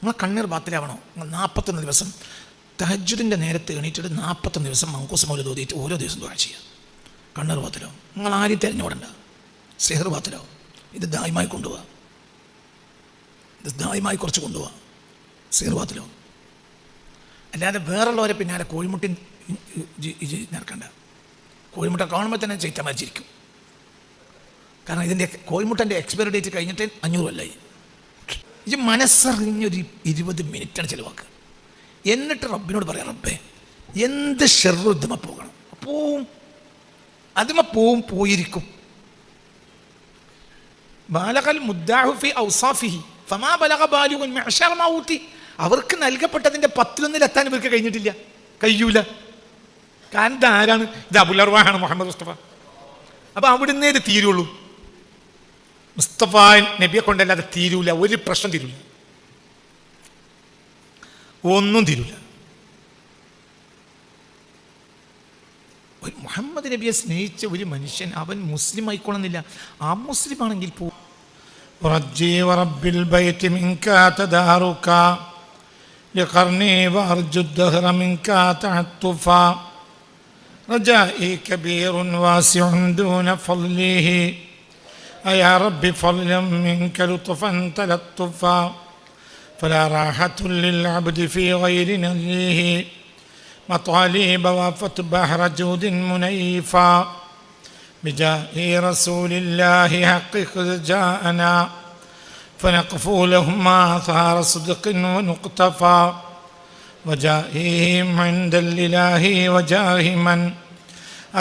നിങ്ങളെ കണ്ണീർ ബാത്തിലാവണോ? നിങ്ങൾ 41 ദിവസം തഹജ്ജുദിൻ്റെ നേരത്തെ എണീറ്റിട്ട് 41 ദിവസം മങ്കൂസ് മൗലിദ് ഓതിയിട്ട് ഓരോ ദിവസം ദുആ ചെയ്യുക. കണ്ണീർ ബാത്തിലോ? നിങ്ങൾ ആരും തിരഞ്ഞുകൂടണ്ട. സിഹർ ബാത്തിലോ? ഇത് ദായിമായി കൊണ്ടുപോവുക, ഇത് ദായിമായി കുറച്ച് കൊണ്ടുപോവുക. സിഹർ ബാത്തിലോ? അല്ലാതെ വേറുള്ളവരെ പിന്നാലെ കോഴിമുട്ടി നടക്കണ്ട. കോഴിമുട്ട കാണുമ്പോൾ തന്നെ ചൈത്ത മരിച്ചിരിക്കും. കാരണം ഇതിൻ്റെ കോഴിമുട്ടൻ്റെ എക്സ്പയറി ഡേറ്റ് കഴിഞ്ഞിട്ട് 500 കൊല്ലമായി. ഇത് മനസ്സറിഞ്ഞൊരു 20 മിനിറ്റാണ് ചിലവാക്കുക. എന്നിട്ട് റബ്ബിനോട് പറയാം, റബ്ബേ എന്ത് ഷെറു ഇതുമ പോകണം, പോവും, അതുമ പോവും, പോയിരിക്കും. ബാലകൽ മുദ്ദാഹുഫി ഔസാഫിഹി ഫമാ ബലഗ ബാലിഗുൻ മഅശറ മൗതി. അവർക്ക് നൽകപ്പെട്ടതിൻ്റെ 10-1 ഇവർക്ക് കഴിഞ്ഞിട്ടില്ല, കഴിയൂല. കാരണം ഇത് ആരാണ്? ഇത് അബുൽ അർവാഹാണ്, മുഹമ്മദ് മുസ്തഫ. അപ്പം അവിടുന്നേ ഇത് തീരുള്ളൂ. മുസ്തഫ നബിയെ കൊണ്ടല്ലാതെ തീരൂല, ഒരു പ്രശ്നം തീരൂല, ഒന്നും തീരൂല. ഒരു മുഹമ്മദ് നബിയെ സ്നേഹിച്ച ഒരു മനുഷ്യൻ അവൻ മുസ്ലിം ആയിക്കൊള്ളുന്നില്ല. ആ മുസ്ലിം ആണെങ്കിൽ റബ്ബി വറബ്ബിൽ ബൈത്തി മിൻക തദാറുക ലഖർനി വഅർജു الدهر منك تعطفا رجائي كبير واسع دون فضله يا رب فضلا منك لطفا تلطفا فلا راحة للعبد في غير نذله مطالب وافت بحر جود منيفا بجاه رسول الله حقق جاءنا فنقفو لهما آثار صدق ونقتفى وجاههم عند الإله وجاه من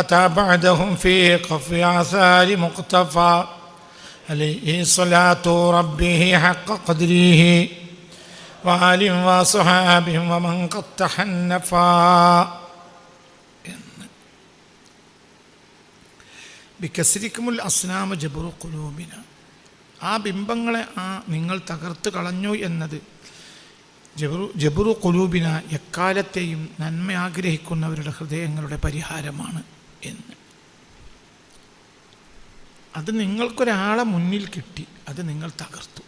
أتى بعدهم في قفي آثار مقتفى عليه صلاة ربه حق قدره وآل وصحاب ومن قد تحنفا. ബികസ്രിക്കുമുൽ അസ്നാമ ജബറു ഖുലൂബിന. ആ ബിംബങ്ങളെ നിങ്ങൾ തകർത്ത് കളഞ്ഞു എന്നത് ജബറു ഖുലൂബിന, എക്കാലത്തെയും നന്മ ആഗ്രഹിക്കുന്നവരുടെ ഹൃദയങ്ങളുടെ പരിഹാരമാണ് എന്ന്. അത് നിങ്ങൾക്കൊരാളെ മുന്നിൽ കിട്ടി, അത് നിങ്ങൾ തകർത്തു.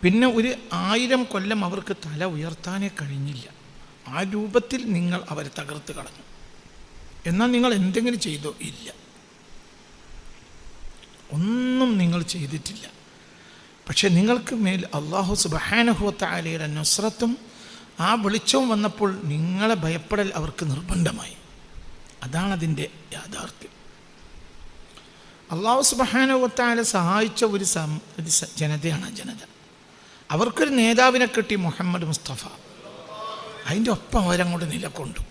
പിന്നെ 1000 കൊല്ലം അവർക്ക് തല ഉയർത്താനേ കഴിഞ്ഞില്ല. ആ രൂപത്തിൽ നിങ്ങൾ അവരെ തകർത്ത് കളഞ്ഞു. എന്നാൽ നിങ്ങൾ എന്തെങ്കിലും ചെയ്തോ? ഇല്ല, ഒന്നും നിങ്ങൾ ചെയ്തിട്ടില്ല. പക്ഷെ നിങ്ങൾക്ക് മേൽ അല്ലാഹു സുബ്ഹാനഹു വ തആലയുടെ നുസ്രത്തും ആ വെളിച്ചവും വന്നപ്പോൾ നിങ്ങളെ ഭയപ്പെടൽ അവർക്ക് നിർബന്ധമായി. അതാണതിൻ്റെ യാഥാർത്ഥ്യം. അല്ലാഹു സുബ്ഹാനഹു വ തആല സഹായിച്ച ഒരു ജനതയാണ് ആ ജനത. അവർക്കൊരു നേതാവിനെ കിട്ടി, മുഹമ്മദ് മുസ്തഫ. അതിൻ്റെ ഒപ്പം അവരങ്ങോട്ട് നിലകൊണ്ടു.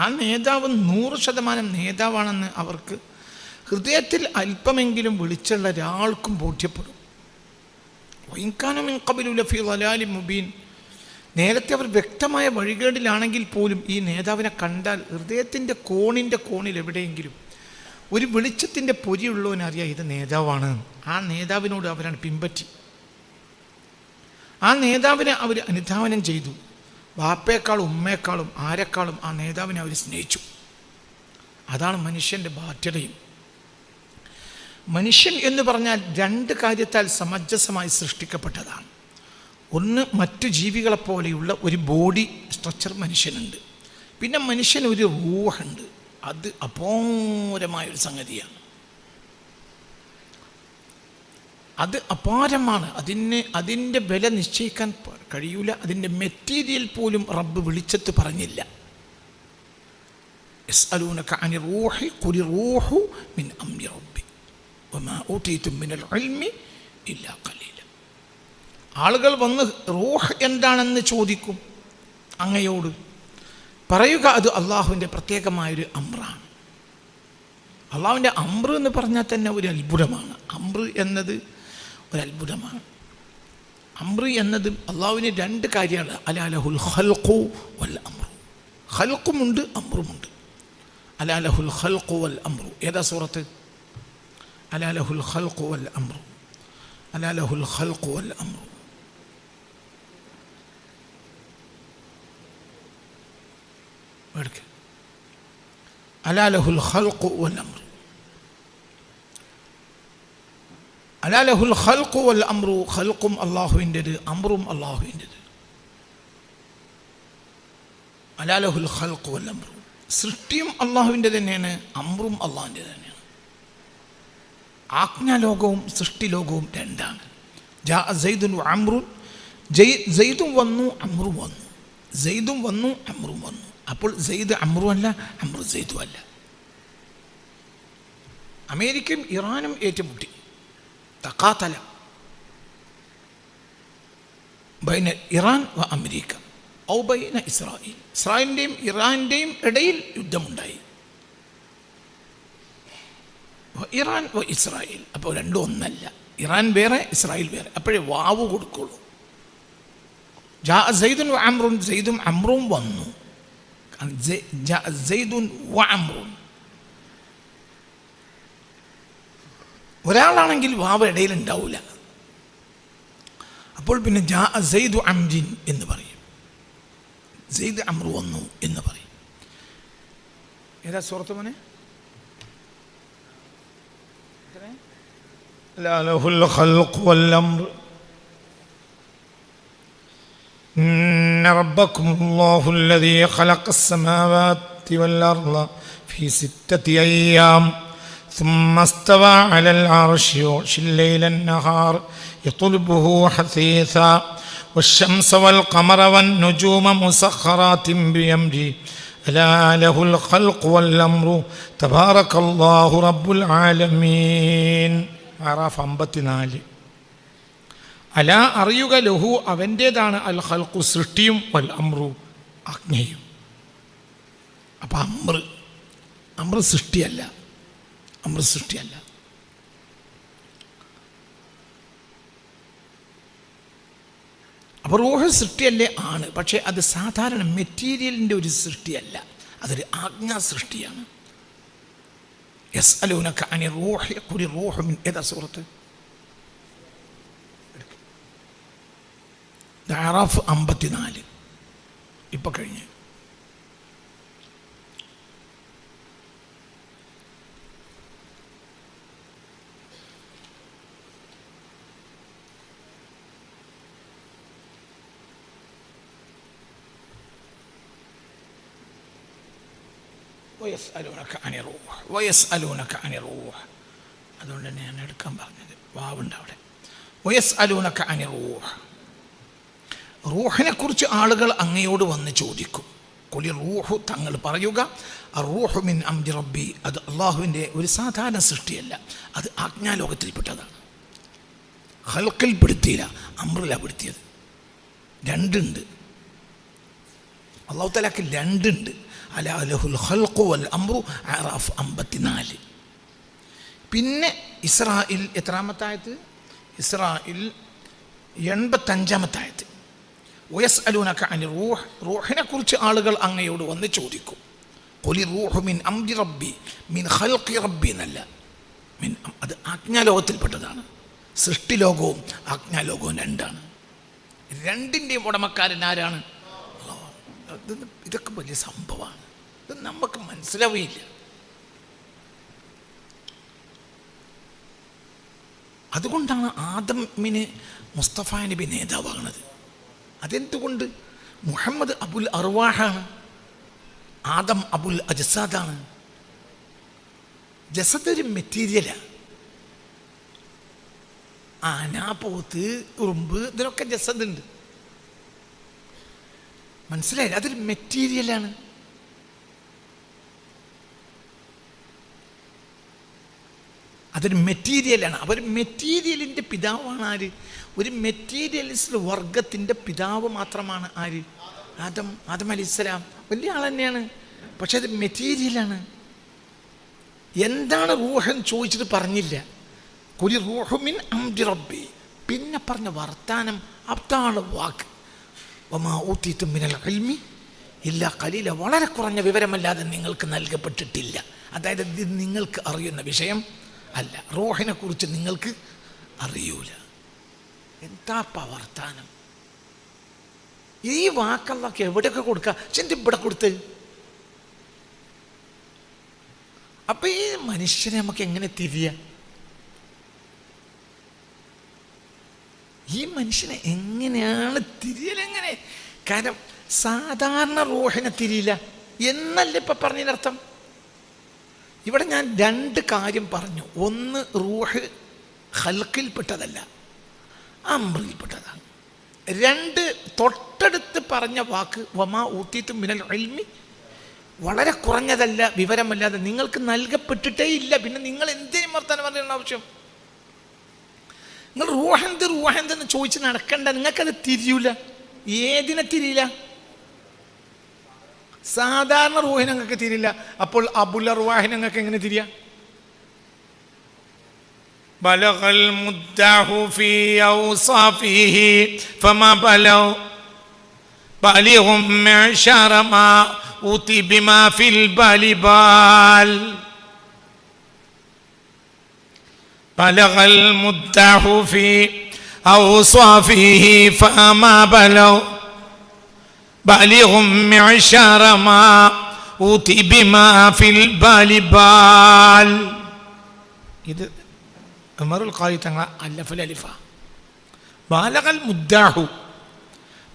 ആ നേതാവ് 100% നേതാവാണെന്ന് അവർക്ക് ഹൃദയത്തിൽ അല്പമെങ്കിലും വിളിച്ചുള്ള ഒരാൾക്കും ബോധ്യപ്പെടും. മുബീൻ. നേരത്തെ അവർ വ്യക്തമായ വഴികേടിലാണെങ്കിൽ പോലും ഈ നേതാവിനെ കണ്ടാൽ ഹൃദയത്തിൻ്റെ കോണിൽ എവിടെയെങ്കിലും ഒരു വെളിച്ചത്തിൻ്റെ പൊരിയുള്ളവനറിയാം ഇത് നേതാവാണ്. ആ നേതാവിനോട് അവരാണ് പിൻപറ്റി. ആ നേതാവിനെ അവർ അനുധാവനം ചെയ്തു. വാപ്പയെക്കാളും ഉമ്മയെക്കാളും ആരെക്കാളും ആ നേതാവിനെ അവർ സ്നേഹിച്ചു. അതാണ് മനുഷ്യൻ്റെ ബാധ്യതയും. മനുഷ്യൻ എന്ന് പറഞ്ഞാൽ 2 കാര്യത്താൽ സമഞ്ജസമായി സൃഷ്ടിക്കപ്പെട്ടതാണ്. ഒന്ന്, മറ്റു ജീവികളെപ്പോലെയുള്ള ഒരു ബോഡി സ്ട്രക്ചർ മനുഷ്യനുണ്ട്. പിന്നെ മനുഷ്യന് ഒരു റൂഹുണ്ട്. അത് അപാരമായൊരു സംഗതിയാണ്. അത് അപാരമാണ്. അതിൻ്റെ വില നിശ്ചയിക്കാൻ കഴിയൂല. അതിൻ്റെ മെറ്റീരിയൽ പോലും റബ്ബ് വിളിച്ചത്ത് പറഞ്ഞില്ല. യസ്അലൂനക അനി റൂഹി ഖുലി റൂഹു മിൻ അംരി റബ്ബി വമാ ഊതീതും മിനൽ ഇൽമി ഇല്ലാ ഖലീല. ആളുകൾ വന്ന് റൂഹ് എന്താണെന്ന് ചോദിക്കും അങ്ങയോട്. പറയുക അത് അള്ളാഹുവിൻ്റെ പ്രത്യേകമായൊരു അമ്രാണ്. അള്ളാഹുവിൻ്റെ അമ്ര എന്ന് പറഞ്ഞാൽ തന്നെ ഒരു അത്ഭുതമാണ്. അമ്ര എന്നത് ഒരു അത്ഭുതമാണ്. അമ്ര എന്നത് അള്ളാഹുവിന് 2 കാര്യമാണ്. അലാ ലഹുൽ ഖൽഖു വൽ അംറു. ഖൽഖുമുണ്ട്, അമ്രുമുണ്ട്. അലാ ലഹുൽ ഖൽഖു വൽ അംറു. ഏതാ സൂറത്ത്? അലാ ലഹുൽ ഖൽഖു വൽ അംറു. അലാ ലഹുൽ ഖൽഖു വൽ അംറു. അലാ ലഹുൽ ഖൽഖു വൽ അംറു. അലാ ലഹുൽ ഖൽഖു വൽ അംറു, ഖൽഖും അല്ലാഹുവിൻ്റെത്, അംറും അല്ലാഹുവിൻ്റെത്. അലാ ലഹുൽ ഖൽഖു വൽ അംറു, സൃഷ്ടിയും അല്ലാഹുവിൻ്റെ തന്നെയാണ്, അംറും അല്ലാഹുവിൻ്റെ തന്നെയാണ്. ആജ്ഞാലോകവും സൃഷ്ടിലോകവും രണ്ടാണ്. ജാ സൈദുൻ വ അംറുൻ, സെയ്ദും വന്നു അമ്രും വന്നു, സെയ്ദും വന്നു അമ്രും വന്നു. അപ്പോൾ സെയ്ദ് അമ്രും അല്ല, അമ്രു സെയ്ദും അല്ല. അമേരിക്കയും ഇറാനും ഏറ്റുമുട്ടി, തഖാതല ബൈന ഇറാൻ വ അമേരിക്ക ഔ ബൈന ഇസ്രായേൽ, ഇസ്രായേലിൻ്റെയും ഇറാൻ്റെയും ഇടയിൽ യുദ്ധമുണ്ടായി. ഇറാൻ വ ഇസ്രായേൽ, അപ്പോൾ രണ്ടും ഒന്നല്ല, ഇറാൻ വേറെ ഇസ്രായേൽ വേറെ. അപ്പോഴേ വാവ് കൊടുക്കുള്ളൂ. ജാ സെയ്ദുൻ വ അമ്രുൻ, സെയ്ദും അമ്രും വന്നു. ജാ സെയ്ദുൻ വ അമ്രുൻ, ഒരാളാണെങ്കിൽ വാവ് ഇടയിൽ ഉണ്ടാവില്ല. അപ്പോൾ പിന്നെ ജാ സെയ്ദു അംരിൻ എന്ന് പറയും, സെയ്ദ് അമ്രു വന്നു എന്ന് പറയും. ഏതാ സൂറത്ത് മോനെ? ലഹുൽ ഖൽഖു വൽ അംർ ഇന്ന റബ്ബക്കുമുല്ലാഹു അല്ലദീ ഖലഖസ് സമാവാതി വൽ അർള ഫീ സിത്തത്തി അയ്യാം ثم استوى على العرش يغشي الليل النهار يطلبه حثيثا والشمس والقمر والنجوم مسخرات بأمره ألا له الخلق والأمر تبارك الله رب العالمين. അറാഫ് 54. അല അറിയുക, ലഹു അവൻ്റേതാണ്, അൽ ഖൽഖു സൃഷ്ടിയും, വൽ അമ്രു ആജ്ഞയും. അപ്പം അമ്ര സൃഷ്ടിയല്ല, അമ്ര സൃഷ്ടിയല്ല. അപ്പോൾ റൂഹ് സൃഷ്ടിയല്ലേ? ആണ്. പക്ഷേ അത് സാധാരണ മെറ്റീരിയലിൻ്റെ ഒരു സൃഷ്ടിയല്ല, അതൊരു ആജ്ഞാ സൃഷ്ടിയാണ്. യസ്അലൂനക അനി റൂഹി ഖുലി റൂഹു മിൻ, ഏതാ സൂറത്ത്? അറാഫ് 54. ഇപ്പം കഴിഞ്ഞ്. അതുകൊണ്ട് തന്നെ ഞാൻ എടുക്കാൻ പറഞ്ഞത്, വാവുണ്ട് അവിടെ. വയസ്അലൂനക അനി റൂഹ്, റൂഹിനെ കുറിച്ച് ആളുകൾ അങ്ങയോട് വന്ന് ചോദിക്കും. ഖുലി റൂഹു, തങ്ങൾ പറയുക, റൂഹു മിൻ അംരി റബ്ബി, അത് അള്ളാഹുവിൻ്റെ ഒരു സാധാരണ സൃഷ്ടിയല്ല, അത് ആജ്ഞാലോകത്തിൽപ്പെട്ടതാണ്. ഖൽഖിൽപ്പെടുത്തിയില്ല, അമ്രിലാണ് പെടുത്തിയത്. രണ്ടുണ്ട്, അള്ളാഹു തആലക്ക് രണ്ടുണ്ട്. അലാ ലഹുൽ ഖൽഖു വൽ അംറു, അറാഫ് 54. പിന്നെ ഇസ്രായിൽ എത്രാമത്തായത്? ഇസ്രായിൽ 85-ാമത്തായത്. വയസ്അലൂനക അനി റൂഹ്, റൂഹിനെ കുറിച്ച് ആളുകൾ അങ്ങയോട് വന്ന് ചോദിക്കും. ഖുലി റൂഹു മിൻ അംരി റബ്ബി, മിൻ ഖൽഖി റബ്ബി എന്നല്ല, മിൻ, അത് ആജ്ഞാലോകത്തിൽപ്പെട്ടതാണ്. സൃഷ്ടിലോകവും ആജ്ഞാലോകവും രണ്ടാണ്. രണ്ടിൻ്റെയും ഉടമക്കാരൻ ആരാണ്? ഇതൊക്കെ വലിയ സംഭവമാണ്, ഇത് നമുക്ക് മനസ്സിലാവുകയില്ല. അതുകൊണ്ടാണ് ആദമിന് മുസ്തഫ നബി നേതാവാകുന്നത്. അതെന്തുകൊണ്ട്? മുഹമ്മദ് അബുൽ അർവാഹാണ്, ആദം അബുൽ അജ്സാദാണ്. ജസദ് ഒരു മെറ്റീരിയലാണ്. ആന, പോത്ത്, ഉറുമ്പ്, ഇതിനൊക്കെ ജസദുണ്ട്. മനസ്സിലായില്ല? അതൊരു മെറ്റീരിയലാണ്. അതൊരു മെറ്റീരിയലാണ്. അവർ മെറ്റീരിയലിൻ്റെ പിതാവാണ് ആര്? ഒരു മെറ്റീരിയലിസ്റ്റ് വർഗത്തിൻ്റെ പിതാവ് മാത്രമാണ് ആര്? ആദം അലൈഹിസ്സലാം. വലിയ ആൾ തന്നെയാണ്, പക്ഷെ അത് മെറ്റീരിയലാണ്. എന്താണ് റൂഹെന്ന് ചോദിച്ചിട്ട് പറഞ്ഞില്ല. ഖുലി റൂഹു മിൻ അംരി റബ്ബി, പിന്നെ പറഞ്ഞ വർത്താനം അതാണ് വാക്ക്. വമാ ഊതീതും മിനൽ ഇൽമി ഇല്ലാ ഖലീല, വളരെ കുറഞ്ഞ വിവരമല്ലാതെ നിങ്ങൾക്ക് നൽകപ്പെട്ടിട്ടില്ല. അതായത് ഇത് നിങ്ങൾക്ക് അറിയുന്ന വിഷയം അല്ല, റൂഹിനെ കുറിച്ച് നിങ്ങൾക്ക് അറിയൂല. എന്താപ്പ വർത്താനം! ഈ വാക്കല്ലൊക്കെ എവിടെയൊക്കെ കൊടുക്കുക, ചെന്ത് ഇവിടെ കൊടുത്ത്. അപ്പം ഈ മനുഷ്യനെ നമുക്ക് എങ്ങനെ തിരിയാം? ഈ മനുഷ്യനെ എങ്ങനെയാണ് തിരിയലെങ്ങനെ? കാരണം സാധാരണ റൂഹിനെ തിരിയില്ല എന്നല്ല ഇപ്പം പറഞ്ഞതിനർത്ഥം. ഇവിടെ ഞാൻ രണ്ട് കാര്യം പറഞ്ഞു. ഒന്ന്, റൂഹ് ഖൽഖിൽപ്പെട്ടതല്ല, അംറിൽപ്പെട്ടതാണ്. രണ്ട്, തൊട്ടടുത്ത് പറഞ്ഞ വാക്ക് വമാ ഊതീതും മിനൽ ഇൽമി, വളരെ കുറഞ്ഞതല്ല, വിവരമല്ലാതെ നിങ്ങൾക്ക് നൽകപ്പെട്ടിട്ടേ ഇല്ല. പിന്നെ നിങ്ങൾ എന്തിനും വർത്താനം പറയേണ്ട ആവശ്യം? നിങ്ങൾ റൂഹെന്തെന്ന് ചോദിച്ച് നടക്കണ്ട. നിങ്ങൾക്കത് തിരിയൂല. ഏതിനെ തിരിയില്ല? സാധാരണ റൂഹിനെ നിങ്ങൾക്ക് തിരിയില്ല. അപ്പോൾ അബുൽ അർവാഹിനെ നിങ്ങൾക്ക് എങ്ങനെ തിരിയാ? ബലഗൽ മുദ്ദഹു ഫീ ഔസാഫിഹി ഫമാ ബലൗ ബലിഹും മഅശറ മാ ഊതി ബിമാ ഫിൽ ബലിബാൽ. ബലഗൽ മുദ്ദഹു ഫീ ഔസാഫിഹി ഫമാ ബലൗ ബലിഹും മഅശറ മാ ഊതി ബിമാ ഫിൽ ബലിബാൽ. ഇത് ഉമറുൽ ഖാദി തങ്ങൾ അല്ലഫുൽ അലിഫ. ബാലഗൽ മുദ്ദാഹു,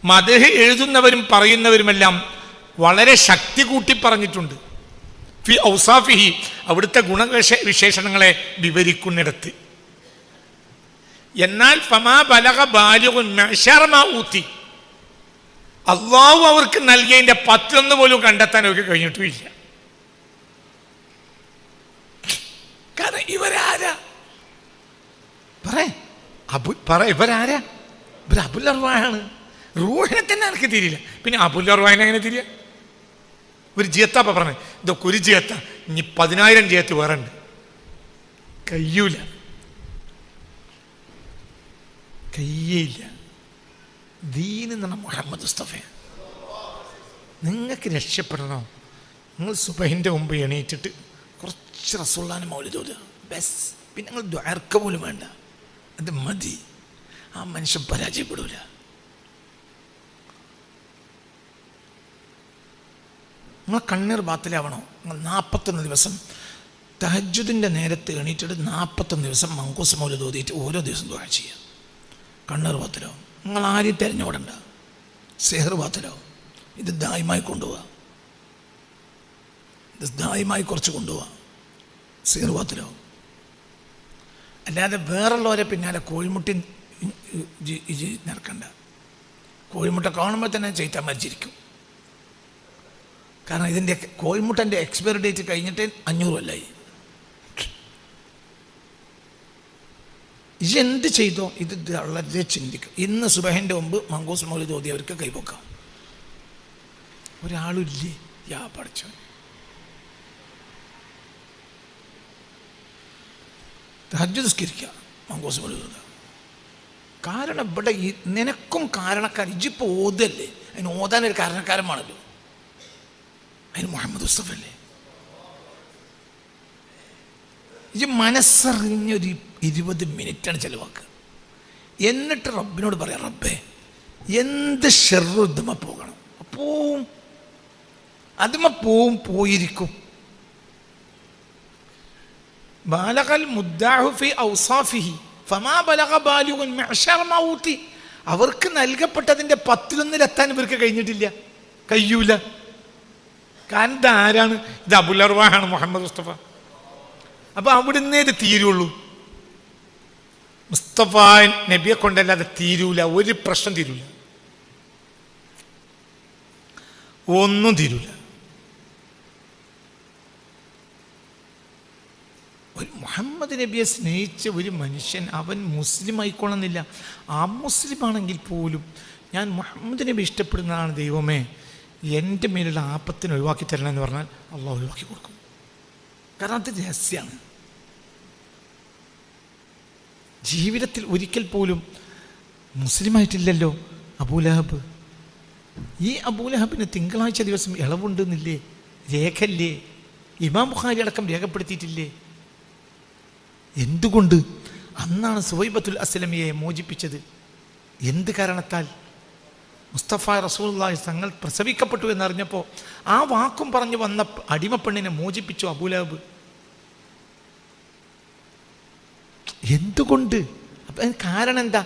മദ്ഹ് എഴുതുന്നവരും പറയുന്നവരുമെല്ലാം വളരെ ശക്തി കൂട്ടി പറഞ്ഞിട്ടുണ്ട്. ഫി ഔസാഫിഹി, അവിടുത്തെ ഗുണവിശേഷണങ്ങളെ വിവരിക്കുന്നിടത്ത്. എന്നാൽ ഫമാ ബലഗ ബാലിഗുൻ മഅശറ മാ ഊതി, അള്ളാഹു അവർക്ക് നൽകിയതിൻ്റെ 11 പോലും കണ്ടെത്താൻ അവർക്ക് കഴിഞ്ഞിട്ടുമില്ല. കാരണം ഇവരാരാ? ഇവരാരാ? ഇവർ അബുൽ അർവാഹാണ്. റൂഹിനെ തന്നെ എനിക്ക് തിരിയില്ല, പിന്നെ അബുൽ അർവാഹിനെ എങ്ങനെ തിരിയ? ഒരു ജിയത്താപ്പ പറഞ്ഞത്, ഇതൊക്കെ ഒരു ജിയത്ത, ഇനി 10,000 ജിയത്ത് വേറെ ഉണ്ട്. കയ്യൂല, കയ്യേയില്ല. ദീൻ എന്ന് പറഞ്ഞ മുഹമ്മദ് മുസ്തഫ. നിങ്ങൾക്ക് രക്ഷപ്പെടണോ? നിങ്ങൾ സുബഹിൻ്റെ മുമ്പ് എണീറ്റിട്ട് കുറച്ച് റസൂലുള്ളാഹിന്റെ മൗലിദ് ഓതുക, ബസ്. പിന്നെ നിങ്ങൾ ദുആർക്ക പോലും വേണ്ട, അത് മതി. ആ മനുഷ്യൻ പരാജയപ്പെടൂല. നിങ്ങൾ കണ്ണീർ ബാത്തിലാവണോ? നിങ്ങൾ 41 ദിവസം തഹജ്ജുദിൻ്റെ നേരത്തെ എണീറ്റിട്ട് 41 ദിവസം മങ്കൂസ് മൗലിദ് ഓതിയിട്ട് ഓരോ ദിവസം ദുആ ചെയ്യുക. കണ്ണീർ ബാത്തിലാവും. നിങ്ങൾ ആരെയും തിരഞ്ഞോടണ്ട. സെഹർ ബാത്തിലാവും. ഇത് ദായിമായി കൊണ്ടുപോവുക, ഇത് ദായിമായി കുറച്ച് കൊണ്ടുപോവുക. സെഹർ ബാത്തിലാവും. അല്ലാതെ വേറുള്ളവരെ പിന്നാലെ കോഴിമുട്ടി നടക്കണ്ട. കോഴിമുട്ട കാണുമ്പോൾ തന്നെ ചെയ്താൽ മരിച്ചിരിക്കും. കാരണം ഇതിൻ്റെ കോഴിമുട്ടൻ്റെ എക്സ്പയറി ഡേറ്റ് കഴിഞ്ഞിട്ട് 500 കൊല്ലമായി. എന്ത് ചെയ്തോ ഇത് വളരെ ചിന്തിക്കും. ഇന്ന് സുബഹിൻ്റെ മുമ്പ് മങ്കൂസ് മൗലിദ് ഓതിയവർക്ക് കൈപൊക്കാം. ഒരാളില്ലേ? യാ പഠിച്ചോ, തഹജ്ജുദ് നിസ്കരിക്കുക, മങ്കൂസ് മൗലിദ് ഓതുക. കാരണം ഇവിടെ നിനക്കും കാരണക്കാരൻ ഇജിപ്പോൾ ഓതല്ലേ, അതിന് ഓതാനൊരു കാരണക്കാരമാണല്ലോ. അതിന് മുഹമ്മദ് മുസ്തഫ അല്ലേ? ഇത് മനസ്സറിഞ്ഞൊരു 20 മിനിറ്റാണ് ചിലവാക്കുക. എന്നിട്ട് റബ്ബിനോട് പറയാം, റബ്ബേ എന്ത് ഷെറുദ്മ പോകണം, പോവും, അതുമ പോവും, പോയിരിക്കും. ബാലഗൽ മുദ്ദഅഹു ഫി ഔസാഫിഹി ഫമാ ബലഗ ബാലിഗുൻ മഅശറ മാ ഊതി. അവർക്ക് നൽകപ്പെട്ടതിൻ്റെ 10-1 ഇവർക്ക് കഴിഞ്ഞിട്ടില്ല, കഴിയൂല. കാരണം ഇത് ആരാണ്? ഇത് അബുൽ അർവാഹാണ്, മുഹമ്മദ് മുസ്തഫ. അപ്പൊ അവിടുന്നേ ഇത് തീരുള്ളൂ. മുസ്തഫ നബിയെ കൊണ്ടല്ലാതെ തീരൂല. ഒരു പ്രശ്നം തീരൂല, ഒന്നും തീരൂല. ഒരു മുഹമ്മദ് നബിയെ സ്നേഹിച്ച ഒരു മനുഷ്യൻ അവൻ മുസ്ലിം ആയിക്കൊള്ളുന്നില്ല. ആ മുസ്ലിം ആണെങ്കിൽ പോലും ഞാൻ മുഹമ്മദ് നബി ഇഷ്ടപ്പെടുന്നതാണ്, ദൈവമേ എൻ്റെ മേലുള്ള ആപത്തിന് ഒഴിവാക്കി തരണം എന്ന് പറഞ്ഞാൽ അള്ളാഹു ഒഴിവാക്കി കൊടുക്കും. കാരണം അത് രഹസ്യമാണ്. ജീവിതത്തിൽ ഒരിക്കൽ പോലും മുസ്ലിമായിട്ടില്ലല്ലോ അബൂലഹബ്. ഈ അബൂലഹബിന് തിങ്കളാഴ്ച ദിവസം ഇളവുണ്ടെന്നില്ലേ? രേഖല്ലേ? ഇമാം ബുഖാരി അടക്കം രേഖപ്പെടുത്തിയിട്ടില്ലേ? എന്തുകൊണ്ട്? അന്നാണ് സുവൈബത്തുൽ അസ്ലമിയെ മോചിപ്പിച്ചത്. എന്ത് കാരണത്താൽ? മുസ്തഫ റസൂലുള്ളാഹി തങ്ങൾ പ്രസവിക്കപ്പെട്ടു എന്നറിഞ്ഞപ്പോൾ ആ വാക്കും പറഞ്ഞു വന്ന അടിമപ്പെണ്ണിനെ മോചിപ്പിച്ചു അബൂലഹബ്. എന്തുകൊണ്ട്? അപ്പം കാരണം എന്താ?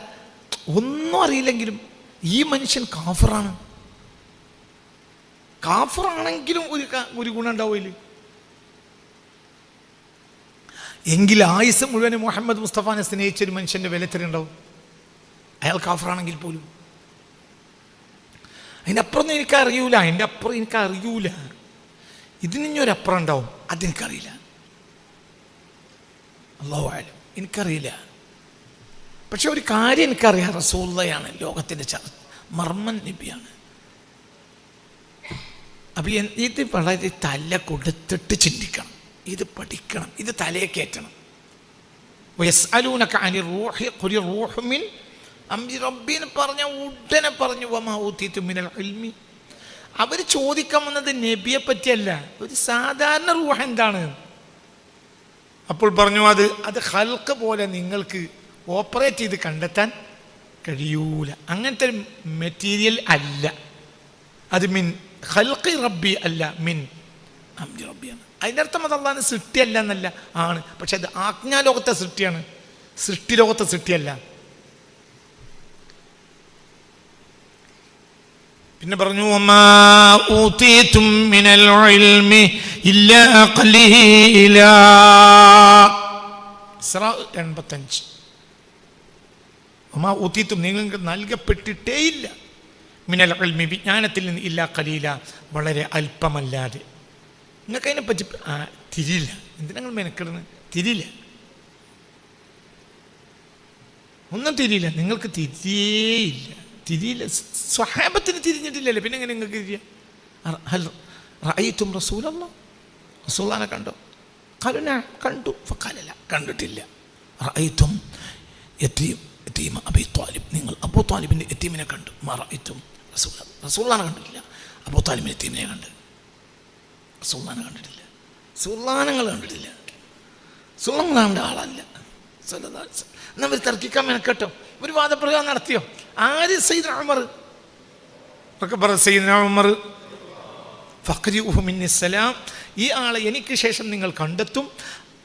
ഒന്നും അറിയില്ലെങ്കിലും ഈ മനുഷ്യൻ കാഫിറാണ്. കാഫിറാണെങ്കിലും ഒരു ഗുണം ഉണ്ടാവില്ല. എങ്കിൽ ആയുസ് മുഴുവൻ മുഹമ്മദ് മുസ്തഫാനെ സ്നേഹിച്ചൊരു മനുഷ്യൻ്റെ വില എത്ര ഉണ്ടാവും? അയാൾ കാഫിറാണെങ്കിൽ പോലും. അതിൻ്റെ അപ്പുറമൊന്നും എനിക്കറിയൂല, അതിൻ്റെ അപ്പുറം എനിക്കറിയൂല. ഇതിനൊരപ്പുറം ഉണ്ടാവും, അതെനിക്കറിയില്ല. അല്ലാഹു അഅലം, എനിക്കറിയില്ല. പക്ഷെ ഒരു കാര്യം എനിക്കറിയാം, റസൂലുള്ളാഹിയാണ് ലോകത്തിൻ്റെ മർമ്മൻ നബിയാണ്. അപ്പം ഇത് വളരെ തല കൊടുത്തിട്ട് ചിന്തിക്കണം, ഇത് പഠിക്കണം, ഇത് തലയെ കയറ്റണം. വയസ്അലൂനക അനി റൂഹി ഖുൽ റൂഹു മിൻ അംരി റബ്ബി എന്ന് പറഞ്ഞ ഉടനെ പറഞ്ഞു വമാ ഊതീതു മിനൽ ഇൽമി. അവർ ചോദിക്കാൻ വന്നത് നബിയെ പറ്റിയല്ല, ഒരു സാധാരണ റൂഹ് എന്താണ്. അപ്പോൾ പറഞ്ഞു അത് ഖൽഖ് പോലെ നിങ്ങൾക്ക് ഓപ്പറേറ്റ് ചെയ്ത് കണ്ടെത്താൻ കഴിയൂല, അങ്ങനത്തെ മെറ്റീരിയൽ അല്ല. അത് മിൻ ഖൽഖി റബ്ബി അല്ല, മിൻ അംരി റബ്ബിയാണ്. അതിൻ്റെ അർത്ഥം അത് അല്ലാഹുവിൻ്റെ സൃഷ്ടിയല്ല എന്നല്ല, ആണ്. പക്ഷെ അത് ആജ്ഞാലോകത്തെ സൃഷ്ടിയാണ്, സൃഷ്ടിലോകത്തെ സൃഷ്ടിയല്ല. പിന്നെ പറഞ്ഞു വമാ ഊതീതും മിനൽ ഇൽമി ഇല്ലാ ഖലീലാ. ഇസ്രാ 85. വമാ ഊതീതും നിങ്ങൾക്ക് നൽകപ്പെട്ടിട്ടേയില്ല മിനൽ ഇൽമി വിജ്ഞാനത്തിൽ നിന്ന് ഇല്ലാ ഖലീല വളരെ അല്പമല്ലാതെ. നിങ്ങൾക്ക് അതിനെപ്പറ്റി തിരിയില്ല. എന്തിനാ നിങ്ങൾ മെനക്കെടുന്നത്? തിരിയില്ല, ഒന്നും തിരിയില്ല, നിങ്ങൾക്ക് തിരിയേയില്ല, തിരിയില്ല. സ്വഹാബത്തിന് തിരിഞ്ഞിട്ടില്ലല്ലോ, പിന്നെ എങ്ങനെ നിങ്ങൾക്ക് തിരിയാ? ഹൽ റഅയ്തും റസൂലല്ലാഹ്, റസൂലുള്ളാഹിനെ കണ്ടോ? ഖാലു നഅം, കണ്ടു. ഫഖാല കണ്ടിട്ടില്ല. റഅയ്തും യതീമ അബീ ത്വാലിബ്, നിങ്ങൾ അബൂ ത്വാലിബിൻ്റെ യതീമിനെ കണ്ടു. മാ റഅയ്തും റസൂലുള്ളാഹിനെ കണ്ടിട്ടില്ല, അബൂ ത്വാലിബിൻ്റെ യതീമിനെ കണ്ട്. റസൂലുള്ളാഹിനെ കണ്ടിട്ടില്ല, സുൽത്താനങ്ങൾ കണ്ടിട്ടില്ല, സുൽത്താൻ്റെ ആളല്ല. എന്നാൽ ഒരു തർക്കിക്കാൻ മെനക്കെട്ടോ, ഒരു വാദപ്രയോഗം നടത്തിയോ? ആര്? സയ്യിദ്ന ഉമർ. സയ്യിദ്ന ഉമർ ഫഖ്രിഉഹു മിന്നി സലാം, ഈ ആളെ എനിക്ക് ശേഷം നിങ്ങൾ കണ്ടെത്തും.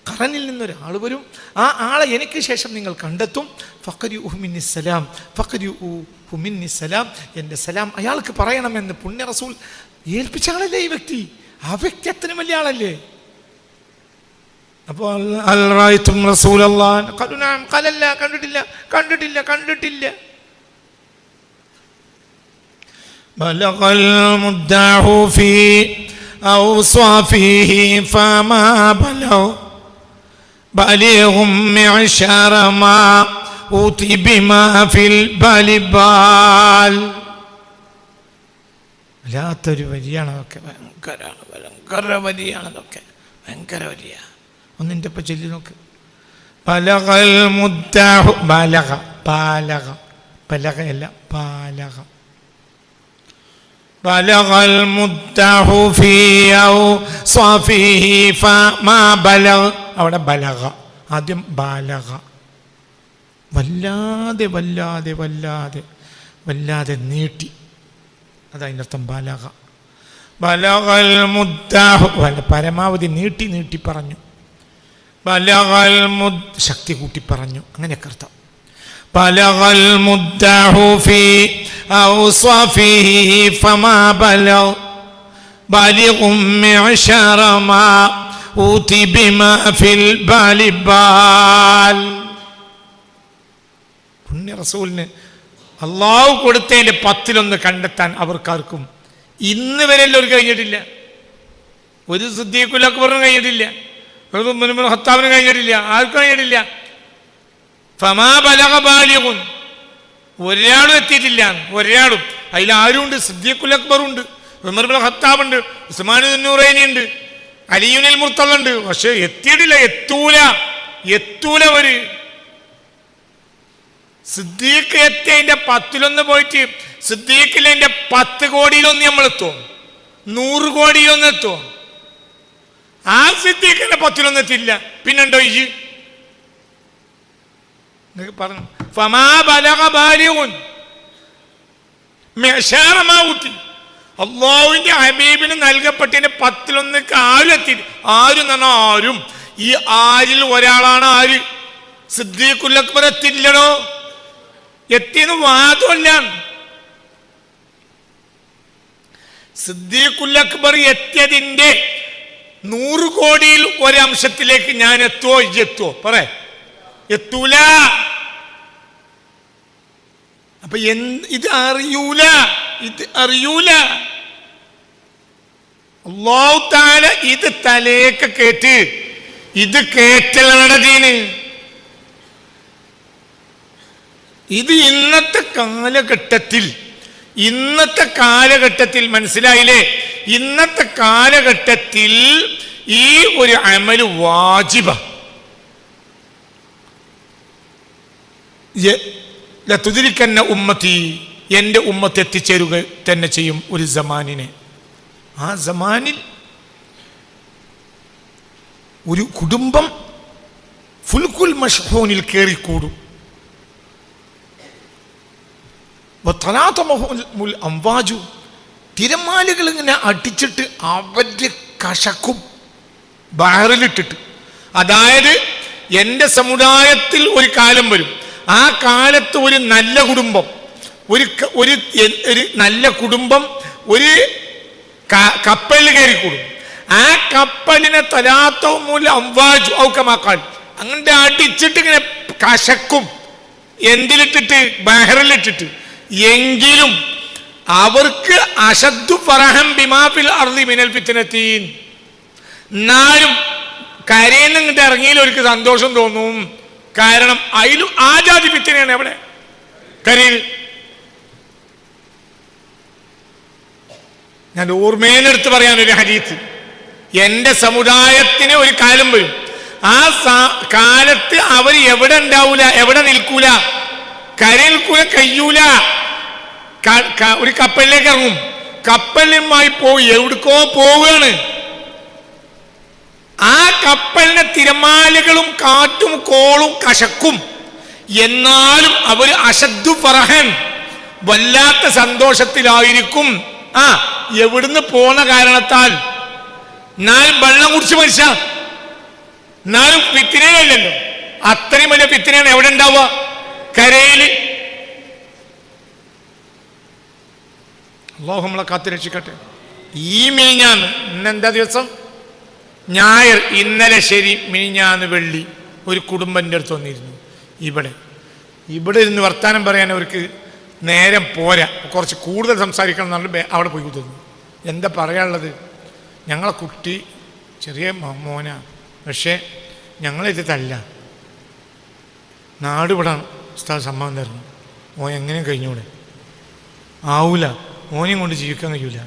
ഖറനിൽ നിന്നൊരാൾ വരും, ആ ആളെ എനിക്ക് ശേഷം നിങ്ങൾ കണ്ടെത്തും. ഫഖ്രിഉഹു മിന്നി സലാം, ഫഖ്രിഉഹു മിന്നി സലാം, എൻ്റെ സലാം അയാൾക്ക് പറയണമെന്ന് പുണ്യ റസൂൽ ഏൽപ്പിച്ച ആളല്ലേ ഈ വ്യക്തി. ആ വ്യക്തി അത്രയും വലിയ ആളല്ലേ. അപ്പോൾ ഹൽ റഅയ്തും റസൂലല്ലാഹ് ഖാലു നഅം ഖാലല്ല, കണ്ടിട്ടില്ല, കണ്ടിട്ടില്ല, കണ്ടിട്ടില്ല. ബലഗൽ മുദ്ദഅഹു ഫീ ഔസ്വാഫിഹി ഫമാ ബലഗ ബലിഗും മിഅശറ മാ ഊതി ബിമാ ഫിൽ ബലിബാൽ. വല്ലാത്തൊരു വരിയാണ് അതൊക്കെ, ഭയങ്കര വരിയാണ് അതൊക്കെ, ഭയങ്കര വരിയ. ഒന്നിൻ്റെ ഒപ്പം ചൊല്ലി നോക്ക്. ബലഗൽ മുദ്ദഅഹു, ബലഗ, ബാലഗ, ബലഗയല്ല ബാലഗ. ബലഗൽ മുദ്ദഅഹു ഫീ ഔസ്വാഫിഹി ഫമാ ബലഗ, അവിടെ ബലഗ, ആദ്യം ബാലഗ. വല്ലാതെ വല്ലാതെ വല്ലാതെ വല്ലാതെ നീട്ടി, അതതിൻ്റെ അർത്ഥം ബലഗ. ബലഗൽ മുദ്ദഅഹു, പരമാവധി നീട്ടി നീട്ടി പറഞ്ഞു. ബലഗൽ ശക്തി കൂട്ടി പറഞ്ഞു, അങ്ങനെയൊക്കെ അർത്ഥം. ബലഗൽ മുദ്ദഅഹു ഫീ ഔസ്വാഫിഹി ഫമാ ബലഗ ബലിഗും മിഅശറ മാ ഊതി ബിമാ ഫിൽ ബലിബാൽ. പുണ്യ റസൂലിന് അള്ളാഹു കൊടുത്തതിൻ്റെ 10 കണ്ടെത്താൻ അവർക്കാർക്കും ഇന്ന് വരെ എല്ലാവർക്കും കഴിഞ്ഞിട്ടില്ല. ഒരു സിദ്ദീഖുൽ അക്ബറിന് കഴിഞ്ഞിട്ടില്ല, ഒരു ഉമർ ഇബ്നുൽ ഖത്താബിന് കഴിഞ്ഞിട്ടില്ല, ആർക്കും കഴിഞ്ഞിട്ടില്ല. ഫമാ ബലഗ ബാലിഗുൻ, ഒരാളും എത്തിയിട്ടില്ല, ഒരാളും. അതിലാരുണ്ട്? സിദ്ദീഖുൽ അക്ബറുണ്ട്, ഉമർ ഇബ്നുൽ ഖത്താബുണ്ട്, ഉസ്മാൻ ദുന്നൂറൈനി ഉണ്ട്, അലിയുൽ മുർത്തലുണ്ട്. പക്ഷെ എത്തിയിട്ടില്ല, എത്തൂല. ഒരു സിദ്ദീഖ് എത്തിയതിൻ്റെ 10 പോയിട്ട് സിദ്ദീഖിലെ 10 കോടിയിലൊന്ന് നമ്മൾ എത്തുമോ? 100 കോടിയിലൊന്ന് എത്തുമോ? ആ സിദ്ദീഖിന്റെ 10 എത്തിയില്ല. പിന്നെണ്ടോ ഈ പറഞ്ഞു ഫമാ ബലഗ ബാലിഗുൻ മിഅശറ മാ ഊതി. അല്ലാഹുവിന്റെ ഹബീബിന് നൽകപ്പെട്ടതിന് 10 ആരും എത്തി. ആരും എന്ന് പറഞ്ഞാൽ ആരും. ഈ ആരിൽ ഒരാളാണ് ആര്? സിദ്ദീഖുൽ അക്ബർ എത്തില്ലടോ. എത്തിയെന്ന് വാദമല്ല. സിദ്ദീഖുൽ അക്ബർ എത്തിയതിന്റെ 100 കോടിയിൽ ഒരംശത്തിലേക്ക് ഞാൻ എത്തുവോ പറ, എത്തൂല. അപ്പൊ ഇത് അറിയൂല. അല്ലാഹു തആല ഇത് തലേക്ക് കേട്ട്, ഇത് കേട്ടലാണ് ദീന്. ഇത് ഇന്നത്തെ കാലഘട്ടത്തിൽ മനസ്സിലായില്ലേ? ഇന്നത്തെ കാലഘട്ടത്തിൽ ഈ ഒരു അമല് വാജിബ. ലതുദ്രിക്കന്ന ഉമ്മത്തി, എൻ്റെ ഉമ്മത്ത് എത്തിച്ചേരുക തന്നെ ചെയ്യും ഒരു സമാനിനെ. ആ സമാനിൽ ഒരു കുടുംബം ഫുൽകുൽ മഷ്ഹൂനിൽ കയറിക്കൂടും. അംവാജു, തിരമാലകൾ ഇങ്ങനെ അടിച്ചിട്ട് അവര് കശക്കും ബഹറിലിട്ടിട്ട്. അതായത് എൻ്റെ സമുദായത്തിൽ ഒരു കാലം വരും. ആ കാലത്ത് ഒരു നല്ല കുടുംബം ഒരു കപ്പലിൽ കയറിക്കൂടും. ആ കപ്പലിനെ തലാത്തൗമുൽ അംവാജു ഔക്കമാക്കാൻ അങ്ങനെ അടിച്ചിട്ട് ഇങ്ങനെ കശക്കും. എന്തിലിട്ടിട്ട്? ബഹറിലിട്ടിട്ട്. എങ്കിലും അവർക്ക് അശദ്ദു ഫറഹം ബിമാ ഫിൽ അർളി മിനൽ ഫിത്നതീൻ. എന്നാലും കരയിൽ നിന്നിട്ട് ഇറങ്ങിയാൽ അവർക്ക് സന്തോഷം തോന്നും. കാരണം അതിലും ആജാതി ഫിത്നയാണ് എവിടെ? കരയിൽ. ഞാൻ ഓർമ്മേനെടുത്ത് പറയാൻ ഒരു ഹദീസ്. എൻ്റെ സമുദായത്തിന് ഒരു കാലം വരും. ആ കാലത്ത് അവർ എവിടെ ഉണ്ടാവൂല, എവിടെ നിൽക്കൂല, കരയിൽ കൂടെ കഴിയൂല. ഒരു കപ്പലിലേക്ക് ഇറങ്ങും. കപ്പലുമായി പോയി എവിടേക്കോ പോവുകയാണ്. ആ കപ്പലിനെ തിരമാലകളും കാറ്റും കോളും കശക്കും. എന്നാലും അവർ അശദ്ദു ഫറഹൻ, വല്ലാത്ത സന്തോഷത്തിലായിരിക്കും. എവിടുന്ന് പോന്ന കാരണത്താൽ. എന്നാലും വെള്ളം കുടിച്ച് മരിച്ച, എന്നാലും ഫിത്നയല്ലല്ലോ. അത്രയും വലിയ ഫിത്നയാണ് എവിടെ ഉണ്ടാവുക? കരയില്. അല്ലാഹു നമ്മളെ കാത്തു രക്ഷിക്കട്ടെ. ഈ മിനിഞ്ഞാന്ന്, ഇന്നെന്താ ദിവസം? ഞായർ. ഇന്നലെ ശരി, മിനിഞ്ഞാന്ന് വെള്ളി ഒരു കുടുംബൻ്റെ അടുത്ത് വന്നിരുന്നു. ഇവിടെ ഇരുന്ന് വർത്താനം പറയാൻ അവർക്ക് നേരം പോരാ. കുറച്ച് കൂടുതൽ സംസാരിക്കണം എന്നുള്ളത് അവിടെ പോയി കുത്തുന്നു. എന്താ പറയാനുള്ളത്? ഞങ്ങളെ കുട്ടി ചെറിയ മോനാ, പക്ഷേ ഞങ്ങളിത് തല്ല. നാട് വിടാൻ ഉസ്താദ് സമ്മതം തരണം. ഓൻ എങ്ങനെയും കഴിഞ്ഞൂടെ? ആവൂല, ഓനെയും കൊണ്ട് ജീവിക്കാൻ കഴിയൂല.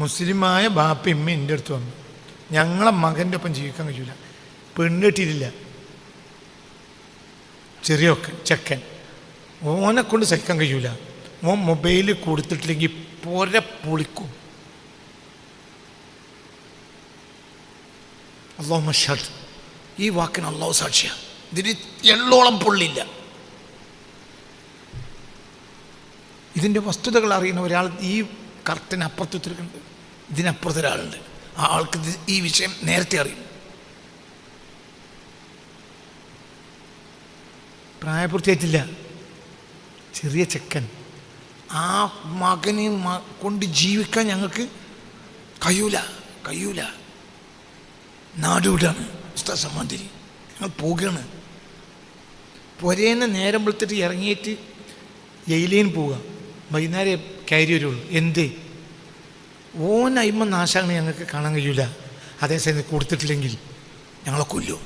മുസ്ലിമായ ബാപ്പ ഇമ്മ എൻ്റെ അടുത്ത് വന്നു. ഞങ്ങളെ മകൻ്റെ ഒപ്പം ജീവിക്കാൻ കഴിയൂല. പെണ്ണെട്ടിയില്ല. ചെറിയൊക്കെ ചെക്കൻ. ഓനെ കൊണ്ട് സഹിക്കാൻ കഴിയൂല. ഓൻ മൊബൈൽ കൊടുത്തിട്ടില്ലെങ്കിൽ പൊളിക്കും. അല്ലാഹു മഷഹദ്. ഈ വാക്കിന് അല്ലാഹു സാക്ഷിയാണ്. ഇതിന് എള്ളോളം പൊള്ളില്ല. ഇതിൻ്റെ വസ്തുതകൾ അറിയുന്ന ഒരാൾ ഈ കറക്റ്റിന് അപ്പുറത്തിരിക്കുന്നുണ്ട്. ഇതിനപ്പുറത്ത് ഒരാളുണ്ട്. ആ ആൾക്ക് ഈ വിഷയം നേരത്തെ അറിയും. പ്രായപൂർത്തിയായിട്ടില്ല, ചെറിയ ചെക്കൻ. ആ മകനെ കൊണ്ട് ജീവിക്കാൻ ഞങ്ങൾക്ക് കഴിയൂല. നാടുവിടാണ് ഉസ്താദ് സമ്മാതിരി. ഞങ്ങൾ പോവുകയാണ്. പുരേന്ന് നേരം വെളുത്തിട്ട് ഇറങ്ങിയിട്ട് ജയിലേന് പോവുക. വൈകുന്നേരം കയറി വരുള്ളൂ. എന്തേ? ഓനയിമ്മ നാശാണ് ഞങ്ങൾക്ക് കാണാൻ കഴിയൂല. അതേസമയം കൊടുത്തിട്ടില്ലെങ്കിൽ ഞങ്ങളെ കൊല്ലും.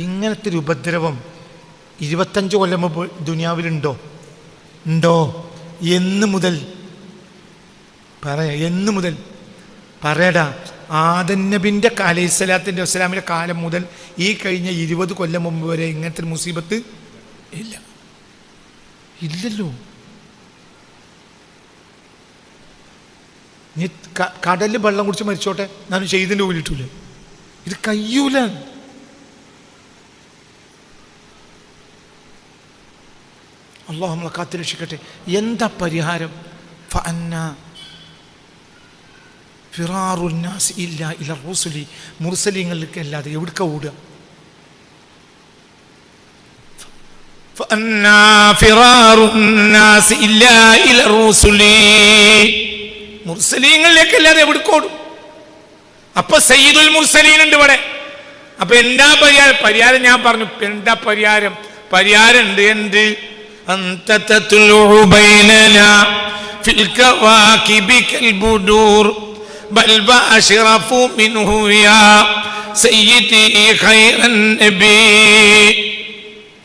ഇങ്ങനത്തെ ഒരു ഉപദ്രവം 25 കൊല്ലം മുമ്പ് ദുനിയാവിലുണ്ടോ? എന്ന് മുതൽ പറയടാ. ആദം നബിൻ്റെ അലൈഹിസ്സലാത്തിൻ്റെ വസ്സലാമിൻ്റെ കാലം മുതൽ ഈ കഴിഞ്ഞ 20 കൊല്ലം മുമ്പ് വരെ ഇങ്ങനത്തെ ഒരു മുസീബത്ത് ഇല്ലല്ലോ. നീ കടലിൽ വെള്ളം കുടിച്ച് മരിച്ചോട്ടെ, ഞാൻ ചെയ്തിൻ്റെ പോലിട്ടില്ല. ഇത് കഴിയൂല. അല്ലാഹു നമ്മളെ കാത്തു രക്ഷിക്കട്ടെ. എന്താ പരിഹാരം? മുർസലിങ്ങൾക്ക് അല്ലാതെ എവിടുക്ക ഓടുക? ഫഅന്നാ ഫിറാറുന്നാസി ഇല്ലാ ഇല റസൂലി, മുർസലീങ്ങളിലേക്കല്ലാതെ എവിടേക്കോടും? അപ്പൊ സയ്യിദുൽ മുർസലീൻ ഉണ്ട് ഇവിടെ. അപ്പൊ എന്താ പരിഹാരം? ഞാൻ പറഞ്ഞു എന്താ പരിഹാരം ഉണ്ട്. എന്ത്? അന്ത തത്ലുഉ ബൈനനാ ഫിൽ കവാകിബി കൽ ബുദൂർ ബൽ ബഅശ്റഫു മിൻഹു യാ സയ്യിദി ഖൈറൻ നബി.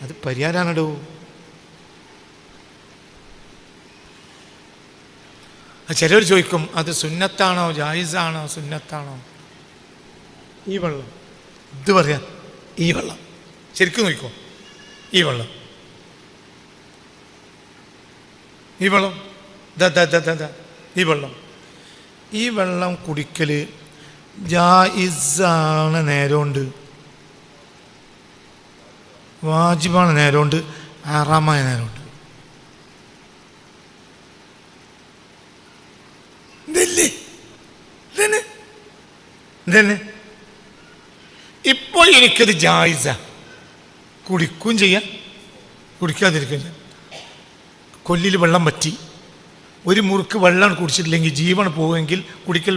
അത് പരിഹാരാണോ? ചിലർ ചോദിക്കും അത് സുന്നത്താണോ ജായിസാണോ? സുന്നത്താണോ? ഈ വെള്ളം ഇത് പറയാം. ഈ വെള്ളം ശരിക്കും നോക്കോ. ഈ വെള്ളം ഈ വെള്ളം കുടിക്കൽ ജായിസാണ് നേരമുണ്ട്, വാജിബാണ് നേരമുണ്ട്, ഹറാമായ നേരമുണ്ട്. ഇപ്പോൾ എനിക്കത് ജായിസ, കുടിക്കും ചെയ്യാം കുടിക്കാതിരിക്കും ചെയ്യാം. കൊല്ലിൽ വെള്ളം പറ്റി ഒരു മുറുക്ക് വെള്ളം കുടിച്ചിട്ടില്ലെങ്കിൽ ജീവൻ പോവുമെങ്കിൽ കുടിക്കൽ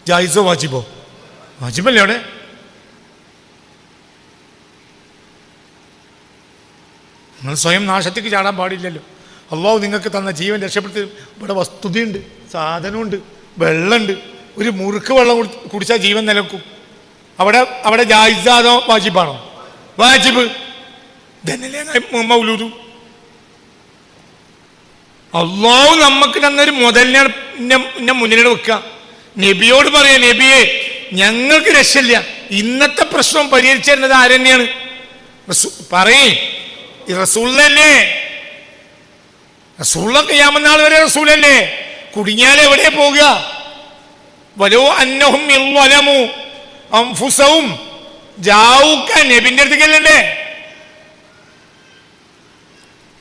ജായിസോ വാജിബോ? വാജിബല്ലേ അവിടെ? നിങ്ങൾ സ്വയം നാശത്തേക്ക് ചാടാൻ പാടില്ലല്ലോ. അള്ളാഹു നിങ്ങൾക്ക് തന്ന ജീവൻ രക്ഷപ്പെടുത്തി ഇവിടെ വസ്തുതയുണ്ട്, സാധനമുണ്ട്, വെള്ളമുണ്ട്. ഒരു മുറുക്ക് വെള്ളം കുടിച്ചാൽ ജീവൻ നിലക്കും. അവിടെ ജായിസാണോ വാജിബാണോ? വാജിബ്. ഇതന്നല്ലേ മൗലൂദ്. അള്ളാഹു നമുക്ക് തന്നൊരു മുതലിനെ മുന്നിലോട്ട് വെക്കുക. നബിയോട് പറയാ, നബിയെ ഞങ്ങൾക്ക് രക്ഷയില്ല, ഇന്നത്തെ പ്രശ്നം പരിഹരിച്ചു തരുന്നത് ആരെന്നെയാണ്? പറയേ റസൂലല്ലേ. റസൂലൊക്കെ ഖിയാമത്ത് നാൾ വരെ റസൂലല്ലേ. കുടുങ്ങിയാൽ എവിടെ പോകുക? വലോ അന്നഹും യളമു അൻഫുസഹും ജാഊക, നബിന്റെ അടുത്തേക്കല്ലേ.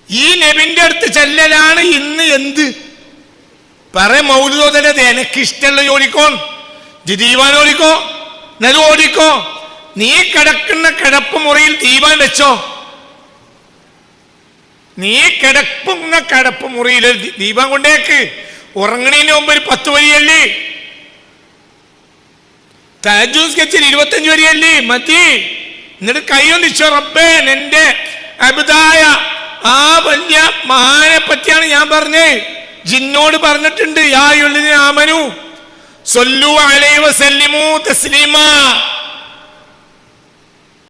ഈ നബിന്റെ അടുത്ത് ചെല്ലലാണ് ഇന്ന് എന്ത് മൗലൂദോദനത്. എനക്കിഷ്ടമുള്ള ജോലിക്കോ, ദീവാൻ ഓടിക്കോ, നെലു ഓടിക്കോ. നീ കിടക്കുന്ന കിടപ്പ് മുറിയിൽ ദീവാൻ വെച്ചോ. നീ കിടപ്പുന്ന കിടപ്പ് മുറിയിൽ ദീപം കൊണ്ടേക്ക്. ഉറങ്ങണതിന് മുമ്പ് ഒരു 10 വരിയല്ലേ, തഹജ്ജുദ് സ്കെച്ചിൽ 25 വരിയല്ലേ മതി. എന്നിട്ട് കൈയൊന്നിച്ചോ, റബ്ബേ എന്റെ അബ്ദായ ആ വലിയ മഹാനെ പറ്റിയാണ് ഞാൻ പറഞ്ഞത്. ജിന്നോട് പറഞ്ഞിട്ടുണ്ട്, യാ അയ്യുഹല്ലദീന ആമനൂ സ്വല്ലു അലൈഹി വസല്ലിമു തസ്ലീമാ.